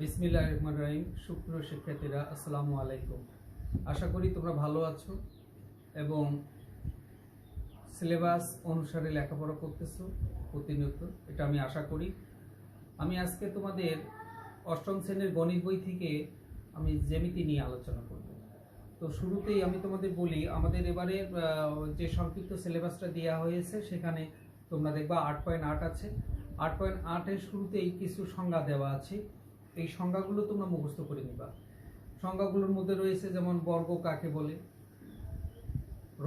বিসমিল্লাহির রহমানির রহিম। সুপ্রিয় শিক্ষার্থীরা, আসসালামু আলাইকুম। আশা করি তোমরা ভালো আছো এবং সিলেবাস অনুসারে লেখাপড়া করতেছো প্রতিনিয়ত, এটা আমি আশা করি। আমি আজকে তোমাদের অষ্টম শ্রেণীর গণিত বই থেকে আমি জ্যামিতি নিয়ে আলোচনা করব। তো শুরুতেই আমি তোমাদের বলি, আমাদের এবারে যে সংক্ষিপ্ত সিলেবাসটা দেওয়া হয়েছে সেখানে তোমরা দেখবা 8.8 আছে। 8.8-এর শুরুতেই কিছু সংজ্ঞা দেওয়া আছে। এই সংজ্ঞাগুলো তোমরা মুখস্থ করে নিবা। সংজ্ঞাগুলোর মধ্যে রয়েছে যেমন বর্গ কাকে বলে,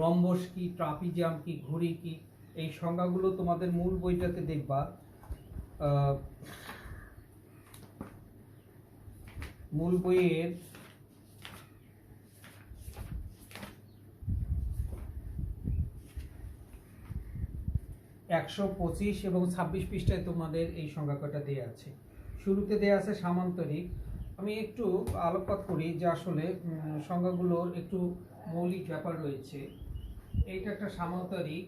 রম্বস কি, ট্রাপিজিয়াম কি, ঘুড়ি কি। এই সংজ্ঞাগুলো তোমাদের মূল বইটাতে দেখবা। মূল বইয়ের 125 এবং 26 পৃষ্ঠায় তোমাদের এই সংজ্ঞা কয়টা দেওয়া আছে। শুরুতে দেওয়া আছে সামান্তরিক। আমি একটু আলোকপাত করি যে আসলে সংজ্ঞাগুলোর একটু মৌলিক ব্যাপার রয়েছে। এইটা একটা সামান্তরিক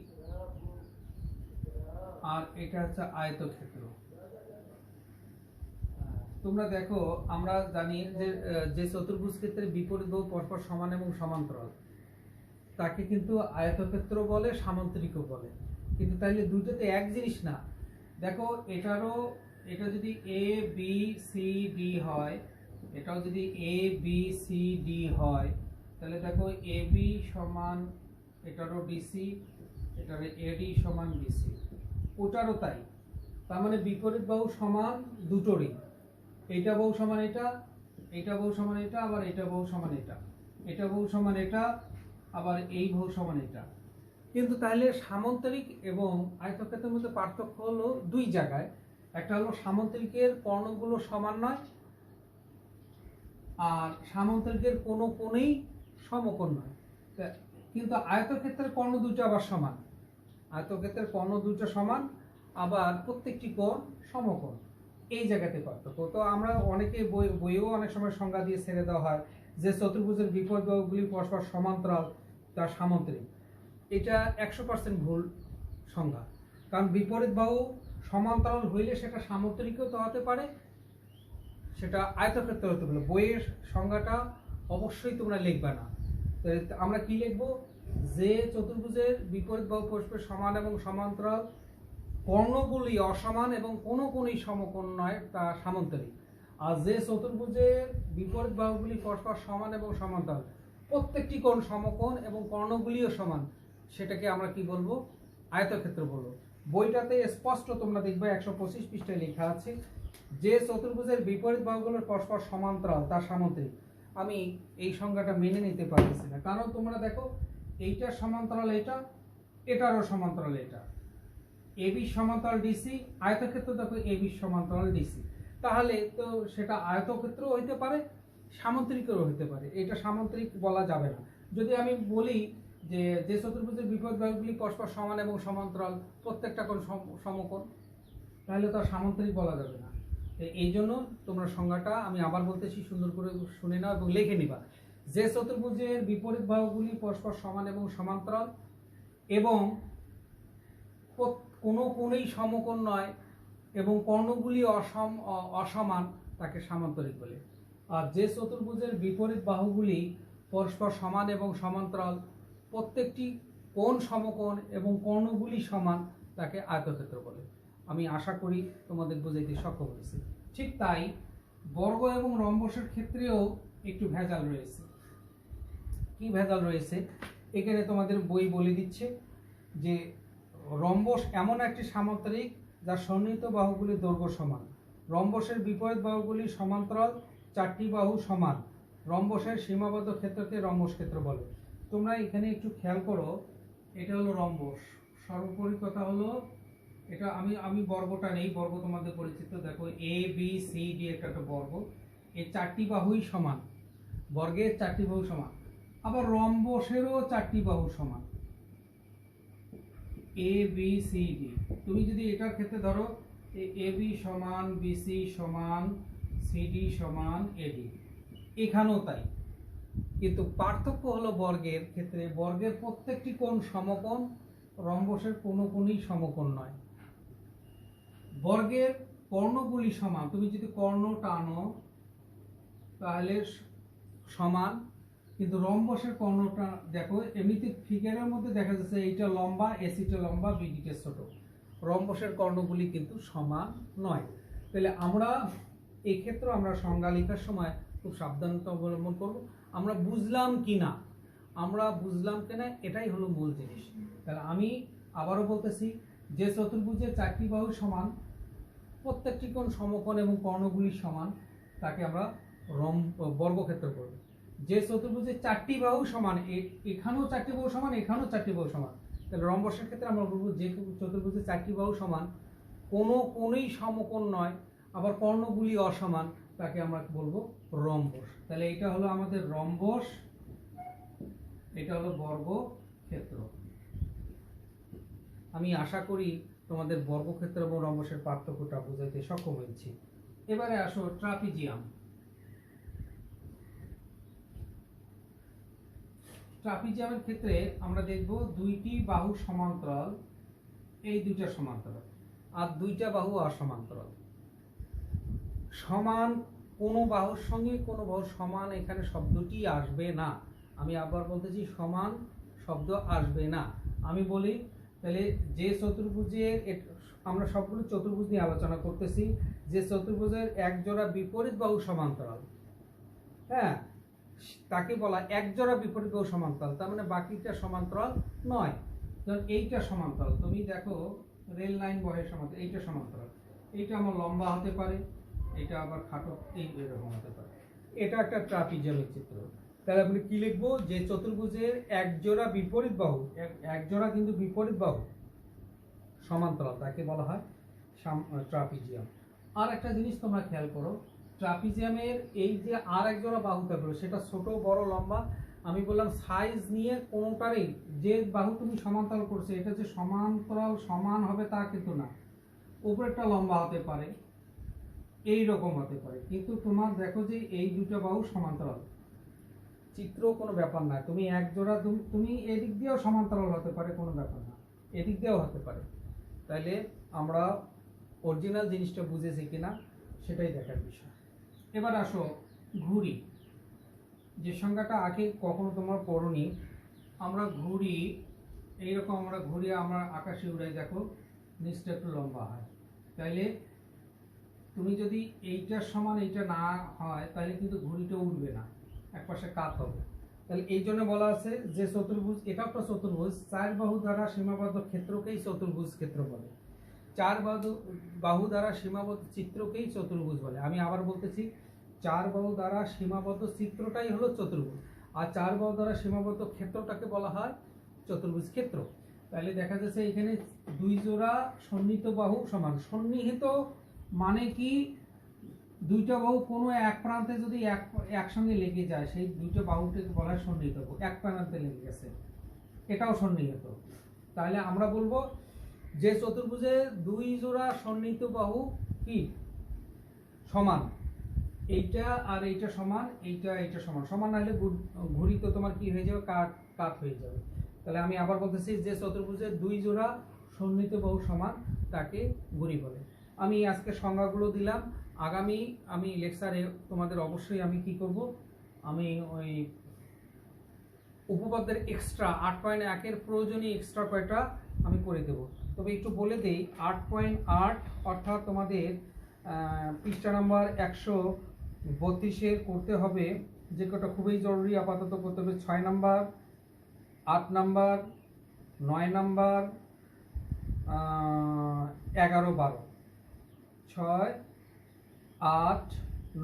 আর এটা হচ্ছে আয়তক্ষেত্র। তোমরা দেখো, আমরা জানি যে চতুর্ভুজ ক্ষেত্রের বিপরীত বাহু পরস্পর সমান এবং সমান্তরাল তাকে কিন্তু আয়তক্ষেত্র বলে, সামান্তরিকও বলে। কিন্তু তাইলে দুটোতে এক জিনিস না। দেখো, এটা যদি এ বি সি ডি হয়, এটাও যদি এ বি সি ডি হয়, তাহলে দেখো এ বি সমান এটারও ডিসি, এটার এডি সমান ডিসি, ওটারও তাই। তার মানে বিপরীত বাহু সমান দুটোরই। এইটা বাহু সমান এটা, এইটা বাহু সমান এটা, আবার এটা বাহু সমান এটা, এটা বাহু সমান এটা, আবার এই বাহু সমান এটা। কিন্তু তাহলে সামান্তরিক এবং আয়তক্ষেত্রের মধ্যে পার্থক্য হলো দুই জায়গায়। একটা হলো সামান্তরিকের কর্ণগুলো সমান নয়, আর সামান্তরিকের কোনো কোণেই সমকোণ নয়। কিন্তু আয়তক্ষেত্রের কর্ণ দুটো আবার সমান। আয়তক্ষেত্রের কর্ণ দুটো সমান, আবার প্রত্যেকটি কোণ সমকোণ। এই জায়গাতে পার্থক্য। তো আমরা অনেকে বইয়েও অনেক সময় সংজ্ঞা দিয়ে ছেড়ে দেওয়া হয় যে চতুর্ভুজের বিপরীত বাহুগুলি পরস্পর সমান্তরাল তা সামান্তরিক। এটা 100% ভুল সংজ্ঞা। কারণ বিপরীত বাহু সমান্তরাল হইলে সেটা সামান্তরিকও তো হতে পারে, সেটা আয়তক্ষেত্র হতে পারে। বইয়ের সংজ্ঞাটা অবশ্যই তোমরা লিখবে না। আমরা কি লিখবো? যে চতুর্ভুজের বিপরীত বাহু পরস্পর সমান এবং সমান্তরাল, কর্ণগুলি অসমান এবং কোনো কোণই সমকোণ নয়, তা সামান্তরিক। আর যে চতুর্ভুজের বিপরীত বাহুগুলি পরস্পর সমান এবং সমান্তরাল, প্রত্যেকটি কোণ সমকোণ এবং কর্ণগুলিও সমান, সেটাকে আমরা কি বলবো? আয়তক্ষেত্র বলবো। বইটাতে স্পষ্ট তোমরা দেখবে 125 পৃষ্ঠায় লেখা আছে যে চতুর্ভুজের বিপরীত বাহুগুলোর পরস্পর সমান্তরাল তা সামান্তরিক। আমি এই সংজ্ঞাটা মেনে নিতে পারতেছি না, কারণ তোমরা দেখো এইটার সমান্তরাল এটা, এটারও সমান্তরাল এটা। এবি সমান্তরাল ডিসি, আয়তক্ষেত্র দেখো এবি সমান্তরাল ডিসি। তাহলে তো সেটা আয়তক্ষেত্রও হইতে পারে, সামান্তরিকেরও হইতে পারে। এটা সামান্তরিক বলা যাবে না। যদি আমি বলি যে চতুর্ভুজের বিপরীত বাহুগুলি পরস্পর সমান এবং সমান্তরাল, প্রত্যেকটা কোণ সমকোণ, তাহলে তো সামান্তরিক বলা যাবে না। এই জন্য তোমরা সংজ্ঞাটা আমি আবার বলতেছি, সুন্দর করে শুনে নাও এবং লিখে নিবা। যে চতুর্ভুজের বিপরীত বাহুগুলি পরস্পর সমান এবং সমান্তরাল এবং কোনো কোণেই সমকোণ নয় এবং কর্ণগুলি অসমান, তাকে সামান্তরিক বলে। আর যে চতুর্ভুজের বিপরীত বাহুগুলি পরস্পর সমান এবং সমান্তরাল, প্রত্যেকটি কোণ সমকোণ এবং কর্ণগুলি সমান, তাকে আয়তক্ষেত্র বলে। আমি আশা করি তোমাদের বুঝাইতে সক্ষম হয়েছি। ঠিক তাই বর্গ এবং রম্বসের ক্ষেত্রেও একটু ভেজাল রয়েছে। কি ভেজাল রয়েছে? এখানে তোমাদের বই বলে দিচ্ছে যে রম্বস এমন একটি সামান্তরিক যার সন্নিহিত বাহুগুলির দৈর্ঘ্য সমান। রম্বসের বিপরীত বাহুগুলি সমান্তরাল, চারটি বাহু সমান। রম্বসের সীমাবদ্ধ ক্ষেত্রকে রম্বস ক্ষেত্র বলে। তোমরা এখানে একটু খেয়াল করো, এটা হলো রম্বস। সর্বোপরি কথা হলো এটা, আমি বর্গটা নেই, বর্গ তোমাদের পরিচিত। দেখো এ বি সি ডি একটা বর্গ, এই চারটি বাহুই সমান, বর্গের চারটি বাহু সমান। আবার রম্বসেরও চারটি বাহু সমান, এ বি সি ডি। তুমি যদি এটার ক্ষেত্রে ধরো এ বি সমান বিসি সমান সিডি সমান এডি, এখানেও তাই। কিন্তু পার্থক্য হলো বর্গের ক্ষেত্রে বর্গের প্রত্যেকটি কোণ সমকোণ, রম্বসের কোনো কোণই সমকোণ নয়। বর্গের কর্ণগুলি সমান। তুমি যদি কর্ণ টানো তাহলে সমান, কিন্তু রম্বসের কর্ণটা দেখো এমনিতে ফিগারের মধ্যে দেখা যাচ্ছে এইটা লম্বা, এসিটা লম্বা, বিডিটা ছোট। রম্বসের কর্ণগুলি কিন্তু সমান নয়। তাহলে আমরা এই ক্ষেত্রে আমরা সংজ্ঞা লেখার সময় খুব সাবধানতা অবলম্বন করব। আমরা বুঝলাম কিনা, এটাই হলো মূল জিনিস। তাহলে আমি আবারও বলতেছি, যে চতুর্ভুজের 4টি বাহু সমান, প্রত্যেকটি কোণ সমকোণ এবং কর্ণগুলি সমান, তাকে আমরা বর্গক্ষেত্র করব। যে চতুর্ভুজের 4টি বাহু সমান, এখানেও 4টি বাহু সমান, এখানেও 4টি বাহু সমান, তাহলে রম্বসের ক্ষেত্রে আমরা বলবো যে চতুর্ভুজের 4টি বাহু সমান, কোনো কোণই সমকোণ নয়, আবার কর্ণগুলি অসমান, তাকে আমরা বলবো রম্বস। তাহলে এটা হলো আমাদের রম্বস, এটা হলো বর্গক্ষেত্র। আমি আশা করি তোমাদের বর্গক্ষেত্র এবং রম্বসের পার্থক্যটা বোঝাতে সক্ষম হয়েছি। এবারে আসো ট্রাপিজিয়াম। ট্রাপিজিয়ামের ক্ষেত্রে আমরা দেখব দুইটি বাহু সমান্তরাল, এই দুইটা সমান্তরাল, আর দুইটা বাহু অসমান্তরাল। সমান কোনো বাহুর সঙ্গে কোনো বাহু সমান এখানে শব্দটি আসবে না। আমি আবার বলতেছি, সমান শব্দ আসবে না। আমি বলি তাহলে যে চতুর্ভুজের, আমরা সবগুলো চতুর্ভুজ নিয়ে আলোচনা করতেছি, যে চতুর্ভুজের এক জোড়া বিপরীত বাহু সমান্তরাল, হ্যাঁ, তাকে বলা এক জোড়া বিপরীত বাহু সমান্তরাল। তার মানে বাকিটা সমান্তরাল নয়। কারণ এইটা সমান্তরাল, তুমি দেখো রেল লাইন বহের সমান্তরাল, এইটা সমান্তরাল, এইটা আমার লম্বা হতে পারে, এটা আবার খাটো, এই এরকম হতে পারে। এটা একটা ট্রাপিজিয়ামের চিত্র। তাহলে আপনি কি লিখবো, যে চতুর্ভুজের এক জোড়া বিপরীত বাহু, এক জোড়া কিন্তু বিপরীত বাহু সমান্তরাল, তাকে বলা হয় ট্রাপিজিয়াম। আর একটা জিনিস তোমরা খেয়াল করো, ট্রাপিজিয়ামের এই যে আর এক জোড়া বাহু থাকলো, সেটা ছোট বড় লম্বা, আমি বললাম সাইজ নিয়ে কোনোটারই, যে বাহু তুমি সমান্তরাল করছো এটা যে সমান্তরাল সমান হবে তা কিন্তু না। উপরেরটা লম্বা হতে পারে, এই রকম হতে পারে, কিন্তু তোমার দেখো যে এই দুটো বাহু সমান্তরাল, চিত্র কোনো ব্যাপার না। তুমি এক জোড়া, তুমি এদিক দিয়েও সমান্তরাল হতে পারে, কোনো ব্যাপার না, এদিক দিয়েও হতে পারে। তাইলে আমরা অরিজিনাল জিনিসটা বুঝেছি কিনা সেটাই দেখার বিষয়। এবার আসো ঘুড়ি, যে সংজ্ঞাটা আগে কখনো তোমার পড়নি। আমরা ঘুড়ি এইরকম, আমরা ঘুড়ি আমরা আকাশে উড়াই, দেখো নিচটা একটু লম্বা হয়। তাইলে তুমি যদি এইটার সমান এইটা না হয়, তাহলে কিন্তু ঘুড়িটা উড়বে না, একপাশে কাত হবে। তাহলে এই জন্য বলা আছে যে চতুর্ভুজ, এটা একটা চতুর্ভুজ, 4 বাহু দ্বারা সীমাবদ্ধ ক্ষেত্রকেই চতুর্ভুজ ক্ষেত্র বলে। 4 বাহু দ্বারা সীমাবদ্ধ চিত্রকেই চতুর্ভুজ বলে। আমি আবার বলতেছি, 4 বাহু দ্বারা সীমাবদ্ধ চিত্রটাই হলো চতুর্ভুজ, আর 4 বাহু দ্বারা সীমাবদ্ধ ক্ষেত্রটাকে বলা হয় চতুর্ভুজ ক্ষেত্র। তাহলে দেখা যাচ্ছে এখানে 2 জোড়া সন্নিহিত বাহু সমান। সন্নিহিত মানে কি, দুইটা বাহু কোনো এক প্রান্তে যদি একসঙ্গে লেগে যায়, সেই দুইটা বাহুটাকে বলা হয় সন্নিহিত বাহু, এক প্রান্তে লেগে গেছে, এটাও সন্নিহিত। তাহলে আমরা বলবো যে চতুর্ভুজে 2 জোড়া সন্নিহিত বাহু কি সমান, এইটা আর এইটা সমান, এইটা সমান। সমান না হলে ঘুড়ি তো তোমার কি হয়ে যাবে, কাত হয়ে যাবে। তাহলে আমি আবার বলতেছি, যে চতুর্ভুজের 2 জোড়া সন্নিহিত বাহু সমান, তাকে ঘুড়ি বলে। আমি আজকে সংজ্ঞাগুলো দিলাম। আগামী আমি লেকচারে তোমাদের অবশ্যই আমি কি করব, আমি ওই উপপাদ্যের এক্সট্রা 8.1 প্রয়োজনীয় এক্সট্রা কয়টা আমি করে দেব। তবে একটু বলে দেই, 8.8 অর্থাৎ তোমাদের পৃষ্ঠা নাম্বার 132 করতে হবে, যে কটা খুবই জরুরি আপাতত করতে হবে। 6 নাম্বার, 8 নাম্বার, 9 নাম্বার, 11, 12, 6, 8,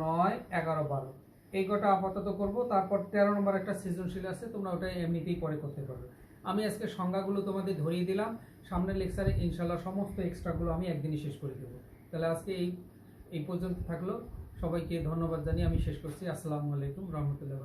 9, 11, 12 এই কটা আপাতত করব। তারপর 13 নম্বর একটা সৃজনশীল আছে, তোমরা ওটা এমনিতেই পরে করতে পারবে। আমি আজকে সংজ্ঞাগুলো তোমাদের ধরিয়ে দিলাম, সামনের লেকচারে ইনশাল্লাহ সমস্ত এক্সট্রাগুলো আমি একদিনই শেষ করে দেবো। তাহলে আজকে এই পর্যন্ত থাকলো। সবাইকে ধন্যবাদ জানিয়ে আমি শেষ করছি। আসসালামু আলাইকুম রহমতুল্লাহ।